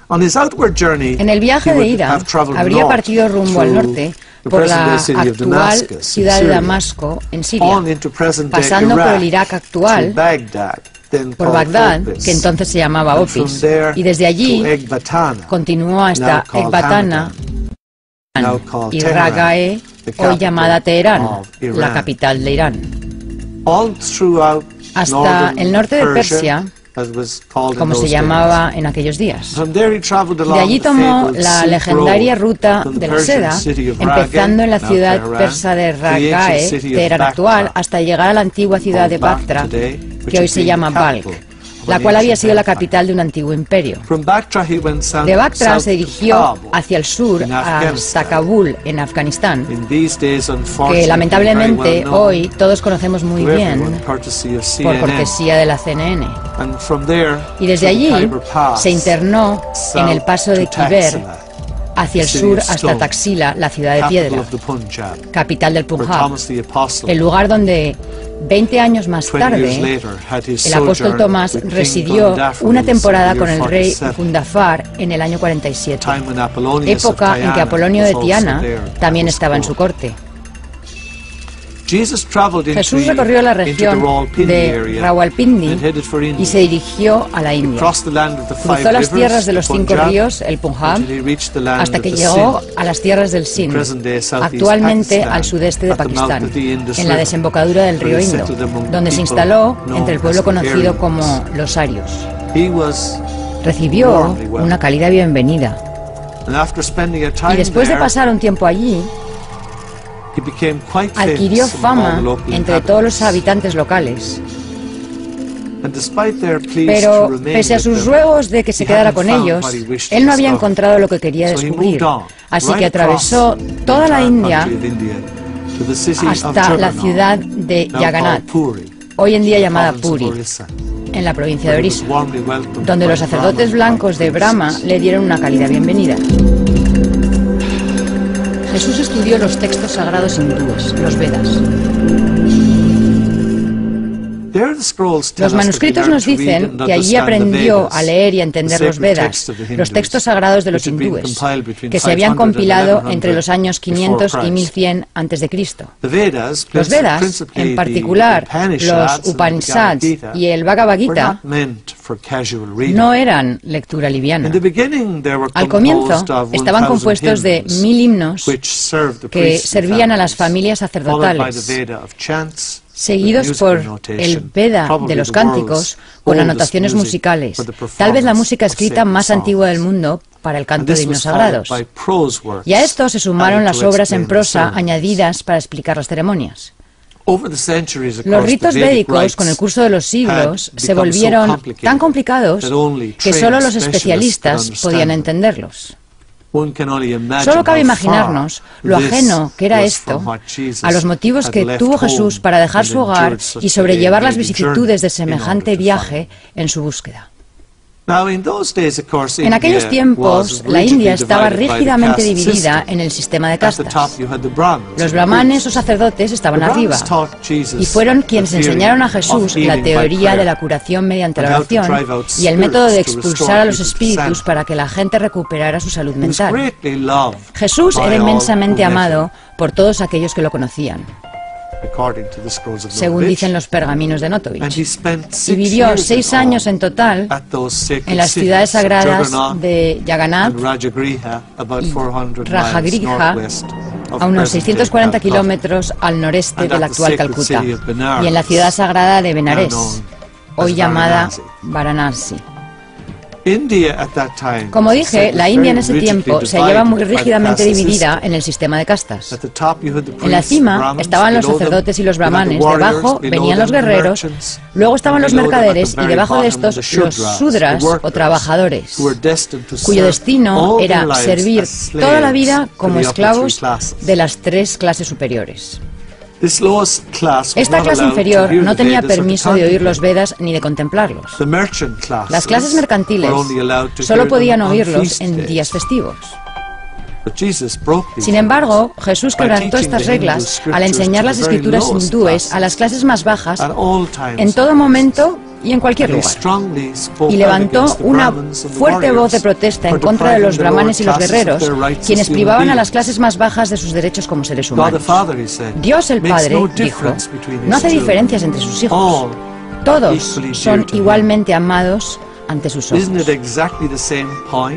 En el viaje de ida, habría partido rumbo al norte por la actual ciudad de Damasco, en Siria, pasando por el Irak actual, por Bagdad, que entonces se llamaba Opis, y desde allí continuó hasta Ecbatana y Ragae, hoy llamada Teherán, la capital de Irán. Hasta el norte de Persia, como se llamaba en aquellos días. De allí tomó la legendaria ruta de la seda, empezando en la ciudad persa de Ragae, Teherán actual, hasta llegar a la antigua ciudad de Bactra, que hoy se llama Balkh, la cual había sido la capital de un antiguo imperio. De Bactra se dirigió hacia el sur hasta Kabul, en Afganistán, que lamentablemente hoy todos conocemos muy bien por cortesía de la CNN. Y desde allí se internó en el paso de Khyber hacia el sur hasta Taxila, la ciudad de piedra, capital del Punjab, el lugar donde 20 años más tarde el apóstol Tomás residió una temporada con el rey Gundafar en el año 47, época en que Apolonio de Tiana también estaba en su corte. Jesús recorrió la región de Rawalpindi y se dirigió a la India. Cruzó las tierras de los 5 ríos, el Punjab, hasta que llegó a las tierras del Sindh, actualmente al sudeste de Pakistán, en la desembocadura del río Indo, donde se instaló entre el pueblo conocido como los arios. Recibió una cálida bienvenida. Y después de pasar un tiempo allí, adquirió fama entre todos los habitantes locales. Pero pese a sus ruegos de que se quedara con ellos, él no había encontrado lo que quería descubrir. Así que atravesó toda la India hasta la ciudad de Jagannath, hoy en día llamada Puri, en la provincia de Orissa, donde los sacerdotes blancos de Brahma le dieron una cálida bienvenida. Jesús estudió los textos sagrados hindúes, los Vedas. Los manuscritos nos dicen que allí aprendió a leer y a entender los Vedas, los textos sagrados de los hindúes, que se habían compilado entre los años 500 y 1100 a.C. Los Vedas, en particular los Upanishads y el Bhagavad Gita, no eran lectura liviana. Al comienzo estaban compuestos de 1000 himnos que servían a las familias sacerdotales, seguidos por el Veda de los cánticos con anotaciones musicales, tal vez la música escrita más antigua del mundo para el canto de himnos sagrados. Y a esto se sumaron las obras en prosa añadidas para explicar las ceremonias. Los ritos védicos, con el curso de los siglos, se volvieron tan complicados que solo los especialistas podían entenderlos. Solo cabe imaginarnos lo ajeno que era esto a los motivos que tuvo Jesús para dejar su hogar y sobrellevar las vicisitudes de semejante viaje en su búsqueda. En aquellos tiempos, la India estaba rígidamente dividida en el sistema de castas. Los brahmanes o sacerdotes estaban arriba, y fueron quienes enseñaron a Jesús la teoría de la curación mediante la oración y el método de expulsar a los espíritus para que la gente recuperara su salud mental. Jesús era inmensamente amado por todos aquellos que lo conocían, según dicen los pergaminos de Notovich, y vivió 6 años en total en las ciudades sagradas de Jagannath y Rajagriha, a unos 640 kilómetros al noreste del actual Calcuta, y en la ciudad sagrada de Benares, hoy llamada Varanasi. Como dije, la India en ese tiempo se hallaba muy rígidamente dividida en el sistema de castas. En la cima estaban los sacerdotes y los brahmanes, debajo venían los guerreros, luego estaban los mercaderes y debajo de estos los sudras o trabajadores, cuyo destino era servir toda la vida como esclavos de las tres clases superiores. Esta clase inferior no tenía permiso de oír los Vedas ni de contemplarlos. Las clases mercantiles solo podían oírlos en días festivos. Sin embargo, Jesús quebrantó estas reglas al enseñar las escrituras hindúes a las clases más bajas en todo momento y en cualquier lugar. Y levantó una fuerte voz de protesta en contra de los brahmanes y los guerreros, quienes privaban a las clases más bajas de sus derechos como seres humanos. Dios el Padre dijo, no hace diferencias entre sus hijos. Todos son igualmente amados ante sus ojos.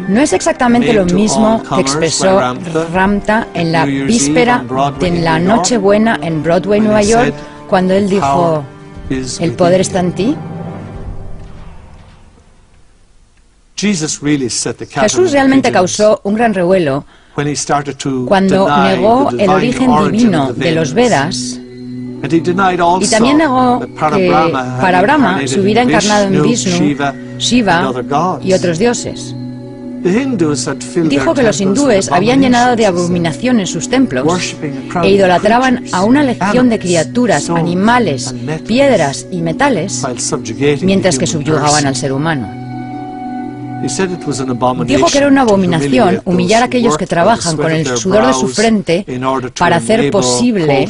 ¿No es exactamente lo mismo que expresó Ramta en la víspera de la Nochebuena en Broadway, Nueva York, cuando él dijo, el poder está en ti? Jesús realmente causó un gran revuelo cuando negó el origen divino de los Vedas, y también negó que para Brahma se hubiera encarnado en Vishnu, Shiva y otros dioses. Dijo que los hindúes habían llenado de abominaciones sus templos e idolatraban a una legión de criaturas, animales, piedras y metales, mientras que subyugaban al ser humano. Dijo que era una abominación humillar a aquellos que trabajan con el sudor de su frente para hacer posible,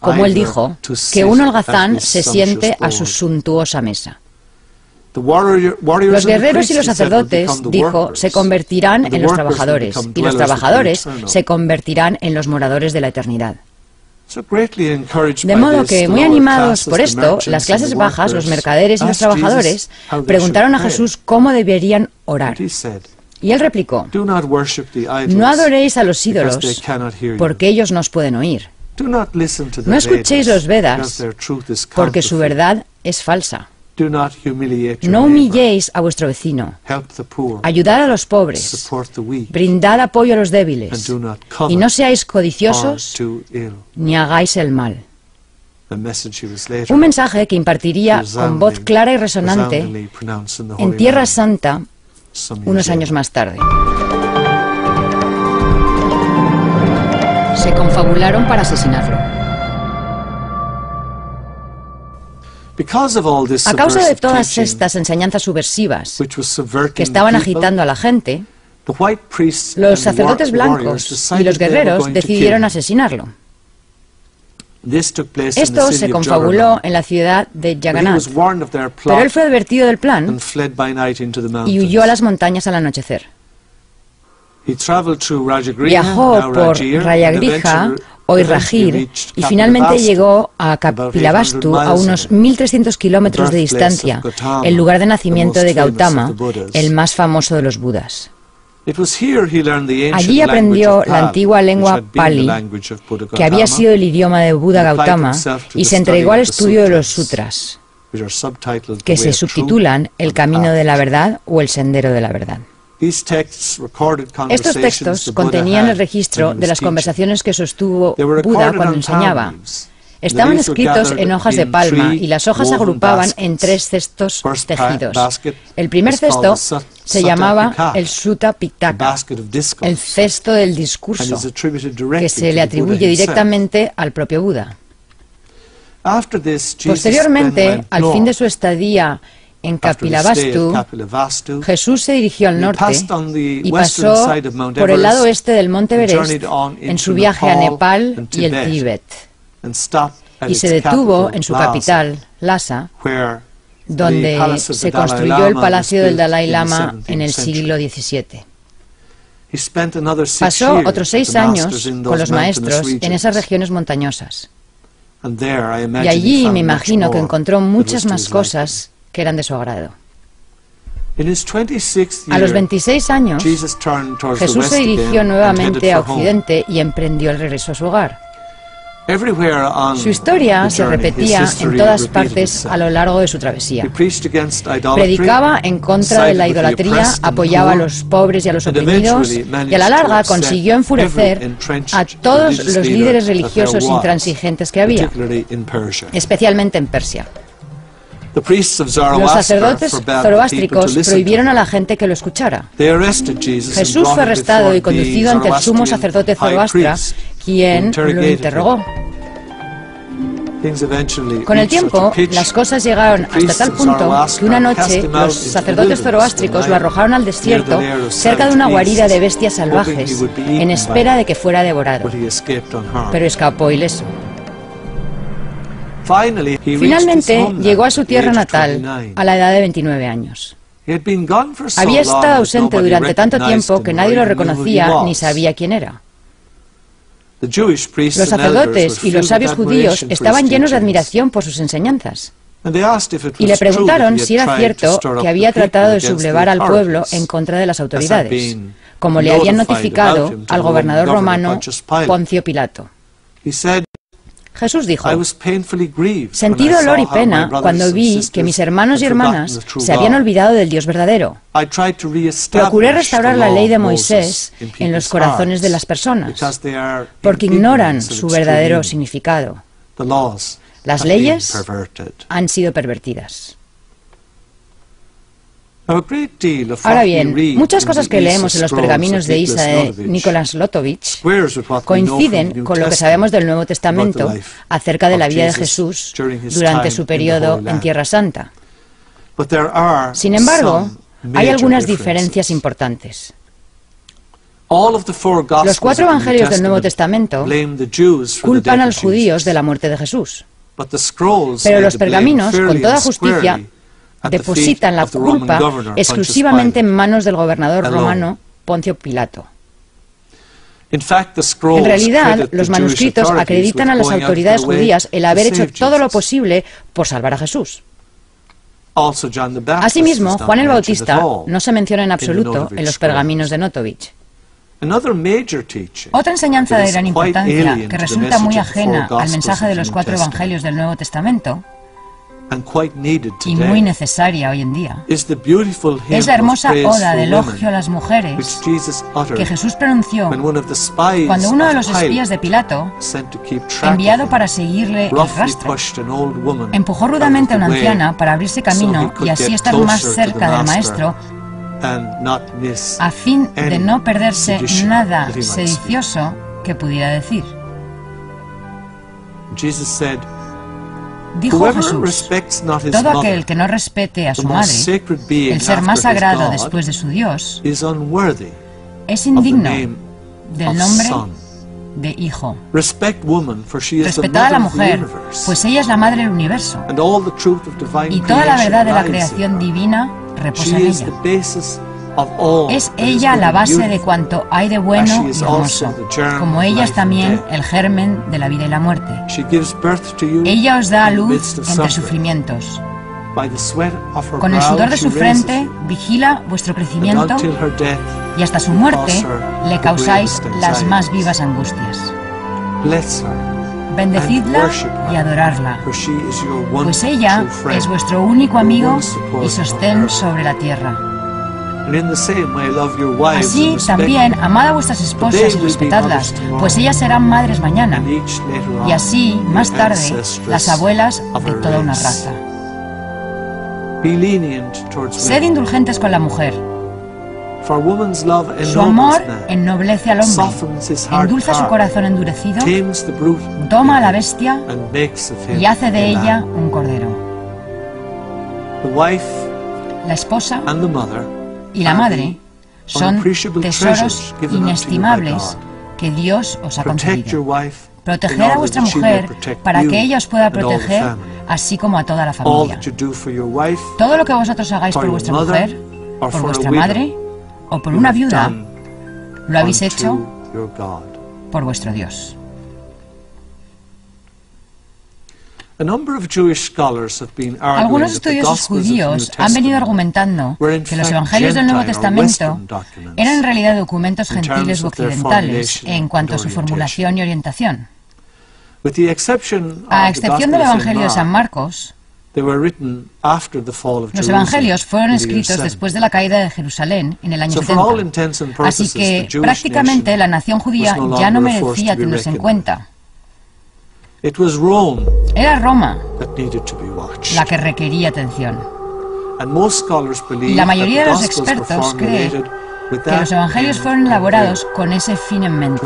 como él dijo, que un holgazán se siente a su suntuosa mesa. Los guerreros y los sacerdotes, dijo, se convertirán en los trabajadores, y los trabajadores se convertirán en los moradores de la eternidad. De modo que, muy animados por esto, las clases bajas, los mercaderes y los trabajadores, preguntaron a Jesús cómo deberían orar. Y él replicó, no adoréis a los ídolos, porque ellos no os pueden oír. No escuchéis los Vedas, porque su verdad es falsa. No humilléis a vuestro vecino. Ayudad a los pobres. Brindad apoyo a los débiles. Y no seáis codiciosos ni hagáis el mal. Un mensaje que impartiría con voz clara y resonante en Tierra Santa unos años más tarde. Se confabularon para asesinarlo. A causa de todas estas enseñanzas subversivas que estaban agitando a la gente, los sacerdotes blancos y los guerreros decidieron asesinarlo. Esto se confabuló en la ciudad de Jagannath, pero él fue advertido del plan y huyó a las montañas al anochecer. Viajó por Rayagriha, hoy Rajir, y finalmente llegó a Kapilavastu a unos 1.300 kilómetros de distancia, el lugar de nacimiento de Gautama, el más famoso de los Budas. Allí aprendió la antigua lengua Pali, que había sido el idioma de Buda Gautama, y se entregó al estudio de los sutras, que se subtitulan El Camino de la Verdad o El Sendero de la Verdad. Estos textos contenían el registro de las conversaciones que sostuvo Buda cuando enseñaba. Estaban escritos en hojas de palma y las hojas se agrupaban en 3 cestos tejidos. El primer cesto se llamaba el Sutta Pitaka, el cesto del discurso, que se le atribuye directamente al propio Buda. Posteriormente, al fin de su estadía en Kapilavastu, Jesús se dirigió al norte y pasó por el lado oeste del monte Everest en su viaje a Nepal y el Tíbet, y se detuvo en su capital, Lhasa, donde se construyó el palacio del Dalai Lama en el siglo XVII. Pasó otros 6 años con los maestros en esas regiones montañosas, y allí me imagino que encontró muchas más cosas que eran de su agrado. A los 26 años, Jesús se dirigió nuevamente a Occidente y emprendió el regreso a su hogar. Su historia se repetía en todas partes a lo largo de su travesía. Predicaba en contra de la idolatría, apoyaba a los pobres y a los oprimidos, y a la larga consiguió enfurecer a todos los líderes religiosos intransigentes que había, especialmente en Persia. Los sacerdotes zoroástricos prohibieron a la gente que lo escuchara. Jesús fue arrestado y conducido ante el sumo sacerdote Zoroastra, quien lo interrogó. Con el tiempo, las cosas llegaron hasta tal punto que una noche los sacerdotes zoroástricos lo arrojaron al desierto cerca de una guarida de bestias salvajes, en espera de que fuera devorado, pero escapó ileso. Finalmente llegó a su tierra natal a la edad de 29 años. Había estado ausente durante tanto tiempo que nadie lo reconocía ni sabía quién era. Los sacerdotes y los sabios judíos estaban llenos de admiración por sus enseñanzas. Y le preguntaron si era cierto que había tratado de sublevar al pueblo en contra de las autoridades, como le habían notificado al gobernador romano Poncio Pilato. Jesús dijo: sentí dolor y pena cuando vi que mis hermanos y hermanas se habían olvidado del Dios verdadero. Procuré restaurar la ley de Moisés en los corazones de las personas, porque ignoran su verdadero significado. Las leyes han sido pervertidas. Ahora bien, muchas cosas que leemos en los pergaminos de Isa de Nicholas Lotovich coinciden con lo que sabemos del Nuevo Testamento acerca de la vida de Jesús durante su periodo en Tierra Santa. Sin embargo, hay algunas diferencias importantes. Los 4 evangelios del Nuevo Testamento culpan a los judíos de la muerte de Jesús, pero los pergaminos, con toda justicia, depositan la culpa exclusivamente en manos del gobernador romano Poncio Pilato. En realidad, los manuscritos acreditan a las autoridades judías el haber hecho todo lo posible por salvar a Jesús. Asimismo, Juan el Bautista no se menciona en absoluto en los pergaminos de Notovich. Otra enseñanza de gran importancia, que resulta muy ajena al mensaje de los 4 evangelios del Nuevo Testamento, y muy necesaria hoy en día, es la hermosa oda de elogio a las mujeres que Jesús pronunció cuando uno de los espías de Pilato, enviado para seguirle el rastro, empujó rudamente a una anciana para abrirse camino y así estar más cerca del Maestro, a fin de no perderse nada sedicioso que pudiera decir. Dijo Jesús: todo aquel que no respete a su madre, el ser más sagrado después de su Dios, es indigno del nombre de hijo. Respetad a la mujer, pues ella es la madre del universo, y toda la verdad de la creación divina reposa en ella. Es ella la base de cuanto hay de bueno y hermoso, como ella es también el germen de la vida y la muerte. Ella os da a luz entre sufrimientos. Con el sudor de su frente vigila vuestro crecimiento y hasta su muerte le causáis las más vivas angustias. Bendecidla y adorarla, pues ella es vuestro único amigo y sostén sobre la tierra. Así también, amad a vuestras esposas y respetadlas, pues ellas serán madres mañana, y así, más tarde, las abuelas de toda una raza. Sed indulgentes con la mujer. Su amor ennoblece al hombre, endulza su corazón endurecido, toma a la bestia y hace de ella un cordero. La esposa y la madre son tesoros inestimables que Dios os ha concedido. Proteged a vuestra mujer para que ella os pueda proteger, así como a toda la familia. Todo lo que vosotros hagáis por vuestra mujer, por vuestra madre o por una viuda, lo habéis hecho por vuestro Dios.
Algunos estudiosos judíos han venido argumentando que los evangelios del Nuevo Testamento eran en realidad documentos gentiles u occidentales en cuanto a su formulación y orientación. A excepción del Evangelio de San Marcos, los evangelios fueron escritos después de la caída de Jerusalén en el año 70. Así que prácticamente la nación judía ya no merecía tenerse en cuenta. Era Roma la que requería atención. Y la mayoría de los expertos cree que los evangelios fueron elaborados con ese fin en mente: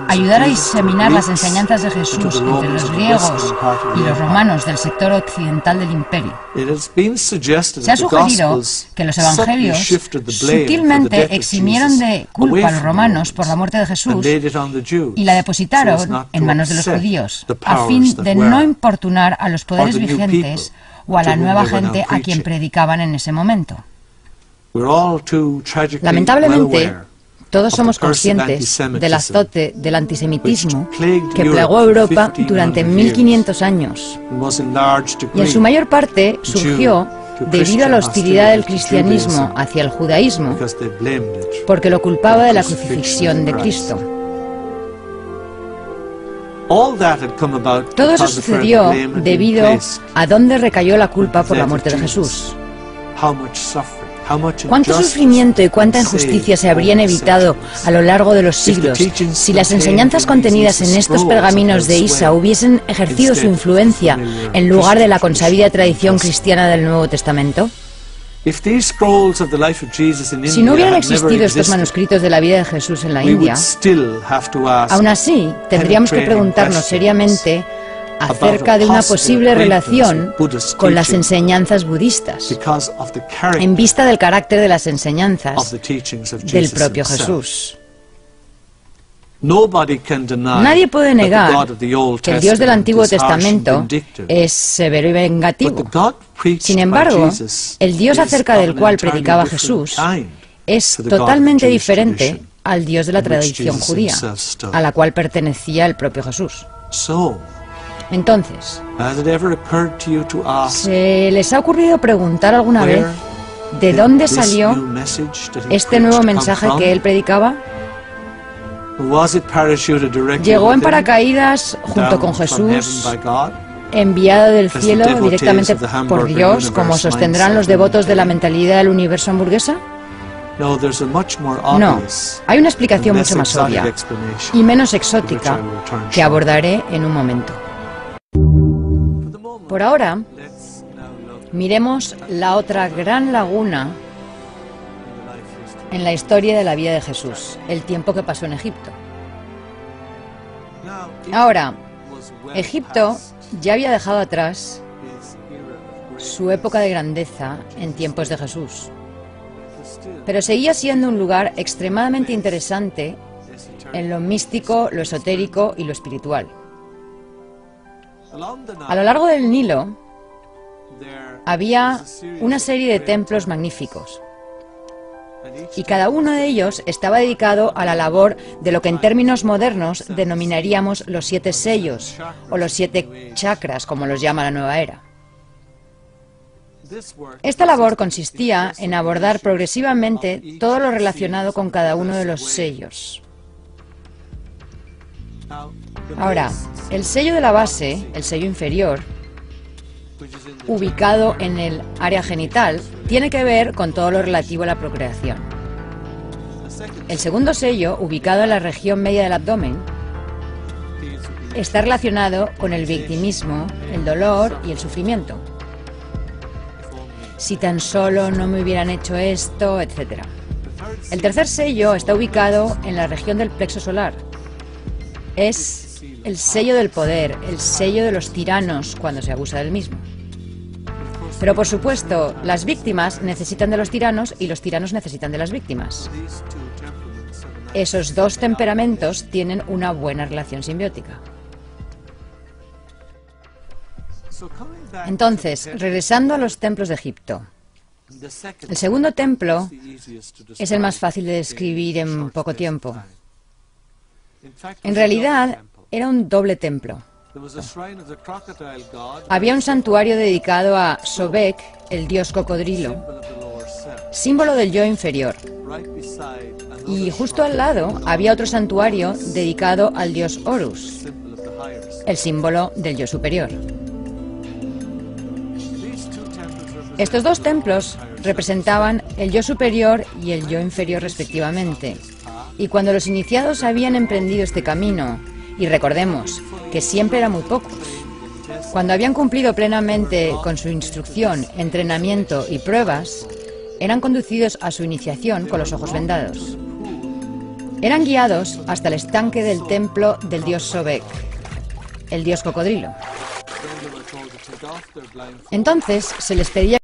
ayudar a diseminar las enseñanzas de Jesús entre los griegos y los romanos del sector occidental del imperio. Se ha sugerido que los evangelios sutilmente eximieron de culpa a los romanos por la muerte de Jesús y la depositaron en manos de los judíos, a fin de no importunar a los poderes vigentes o a la nueva gente a quien predicaban en ese momento.
Lamentablemente, todos somos conscientes del azote del antisemitismo que plagó a Europa durante 1500 años, y en su mayor parte surgió debido a la hostilidad del cristianismo hacia el judaísmo, porque lo culpaba de la crucifixión de Cristo. Todo eso sucedió debido a dónde recayó la culpa por la muerte de Jesús. ¿Cuánto sufrimiento y cuánta injusticia se habrían evitado a lo largo de los siglos si las enseñanzas contenidas en estos pergaminos de Isa hubiesen ejercido su influencia en lugar de la consabida tradición cristiana del Nuevo Testamento? Si no hubieran existido estos manuscritos de la vida de Jesús en la India, aún así tendríamos que preguntarnos seriamente acerca de una posible relación con las enseñanzas budistas, en vista del carácter de las enseñanzas del propio Jesús. Nadie puede negar que el Dios del Antiguo Testamento es severo y vengativo. Sin embargo, el Dios acerca del cual predicaba Jesús es totalmente diferente al Dios de la tradición judía, a la cual pertenecía el propio Jesús. Entonces, ¿se les ha ocurrido preguntar alguna vez de dónde salió este nuevo mensaje que él predicaba? ¿Llegó en paracaídas junto con Jesús, enviado del cielo directamente por Dios, como sostendrán los devotos de la mentalidad del universo hamburguesa? No, hay una explicación mucho más obvia y menos exótica que abordaré en un momento. Por ahora, miremos la otra gran laguna en la historia de la vida de Jesús, el tiempo que pasó en Egipto. Ahora, Egipto ya había dejado atrás su época de grandeza en tiempos de Jesús, pero seguía siendo un lugar extremadamente interesante en lo místico, lo esotérico y lo espiritual. A lo largo del Nilo había una serie de templos magníficos, y cada uno de ellos estaba dedicado a la labor de lo que en términos modernos denominaríamos los 7 sellos, o los 7 chakras, como los llama la nueva era. Esta labor consistía en abordar progresivamente todo lo relacionado con cada uno de los sellos. Ahora, el sello de la base, el sello inferior, ubicado en el área genital, tiene que ver con todo lo relativo a la procreación. El segundo sello, ubicado en la región media del abdomen, está relacionado con el victimismo, el dolor y el sufrimiento. Si tan solo no me hubieran hecho esto, etc. El tercer sello está ubicado en la región del plexo solar. Es el sello del poder, el sello de los tiranos cuando se abusa del mismo. Pero por supuesto, las víctimas necesitan de los tiranos y los tiranos necesitan de las víctimas. Esos dos temperamentos tienen una buena relación simbiótica. Entonces, regresando a los templos de Egipto. El segundo templo es el más fácil de describir en poco tiempo. En realidad, era un doble templo. Había un santuario dedicado a Sobek, el dios cocodrilo, símbolo del yo inferior. Y justo al lado había otro santuario dedicado al dios Horus, el símbolo del yo superior. Estos dos templos representaban el yo superior y el yo inferior respectivamente. Y cuando los iniciados habían emprendido este camino, y recordemos que siempre eran muy pocos, cuando habían cumplido plenamente con su instrucción, entrenamiento y pruebas, eran conducidos a su iniciación con los ojos vendados. Eran guiados hasta el estanque del templo del dios Sobek, el dios cocodrilo. Entonces se les pedía